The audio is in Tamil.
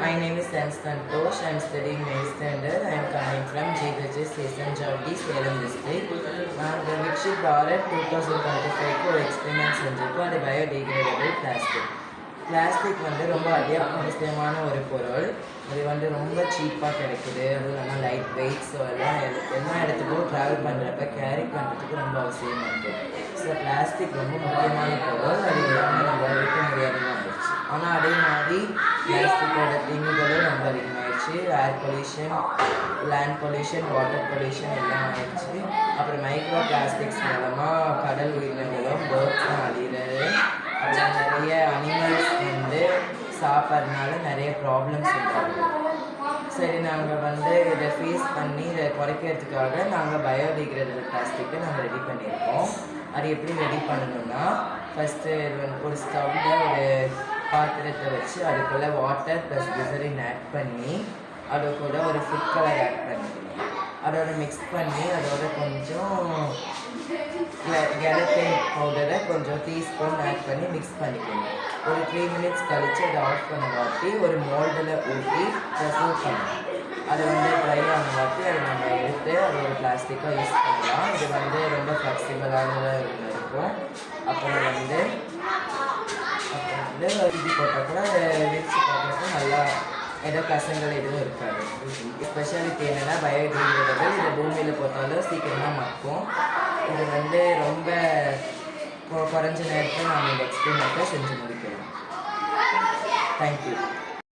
My name is Sam Santosh. I am studying 9th standard. I am coming from GHS St. George, Salem district. நாங்கள் விக்ஷித் பாரத் 2025 ஒரு எக்ஸ்பெரிமெண்ட் செஞ்சுருக்கோம். அது பயோடிகிரேடபிள் பிளாஸ்டிக் வந்து ரொம்ப அவசியமான ஒரு பொருள். அது வந்து ரொம்ப சீப்பாக கிடைக்குது. அதுவும் இல்லாமல் லைட் வெயிட். ஸோ எல்லா இடத்துக்கும் ட்ராவல் பண்ணுறப்ப கேரி பண்ணுறதுக்கு ரொம்ப அவசியமாக இருக்குது. ஸோ பிளாஸ்டிக் ரொம்ப முக்கியமான பொருள். அது இல்லாமல் நம்ம இருக்க முடியாதுன்னு ஆயிடுச்சு. ஆனால் அதே மாதிரி பிளாஸ்டிக்கோட தீங்குகளும் ரொம்ப அதிகமாகிடுச்சு. Air pollution, land pollution, water pollution எல்லாம் ஆயிடுச்சு. அப்புறம் மைக்ரோ பிளாஸ்டிக்ஸ் மூலமாக கடல் உயிரினங்களும் பேர்ட்ஸும் அழிகிறது. அப்புறம் நிறைய அனிமல்ஸ் வந்து சாப்பிட்றதுனால நிறைய ப்ராப்ளம்ஸ் உண்டாகுது. சரி, நாங்கள் வந்து இதை ஃபேஸ் பண்ணி இதை குறைக்கிறதுக்காக நாங்கள் பயோடிகிரேடபிள் பிளாஸ்டிக்கை நாங்கள் ரெடி பண்ணியிருக்கோம். அது எப்படி ரெடி பண்ணணும்னா, ஃபஸ்ட்டு இது வந்து ஒரு ஸ்டவ்வில் ஒரு பாத்திரத்தை வச்சு அதுக்குள்ளே வாட்டர் ப்ளஸ் கிளிசரின் ஆட் பண்ணி அது கூட ஒரு ஃபுட் கலர் ஆட் பண்ணிக்கணும். அதோட மிக்ஸ் பண்ணி அதோட கொஞ்சம் கெலட்டின் பவுடரை கொஞ்சம் டீஸ்பூன் ஆட் பண்ணி மிக்ஸ் பண்ணிக்கணும். ஒரு 3 மினிட்ஸ் கழித்து அதை ஆஃப் பண்ண வாட்டி ஒரு மோல்டில் ஊற்றி ப்ரெசர்வ் பண்ணணும். அதை வந்து ட்ரை ஆன வாட்டி அதை நம்ம எடுத்து அது ஒரு பிளாஸ்டிக்காக யூஸ் பண்ணலாம். இது வந்து ரொம்ப ஃப்ளெக்சிபிளானதாக இருக்கும். அப்புறம் வந்து இது போட்டால் கூட அதை விரிச்சு பார்க்குறப்ப நல்லா ஏதோ கசங்கள் எதுவும் இருக்காது. ஸ்பெஷாலிட்டி என்னென்னா பயோடிகிரேடபிள். இதை பூமியில் போட்டாலும் சீக்கிரமாக மக்கும். இது வந்து ரொம்ப குறைஞ்ச நேரத்தில் நம்ம இந்த எக்ஸ்பெரிமெண்ட்டை செஞ்சு முடிக்கலாம். தேங்க்யூ.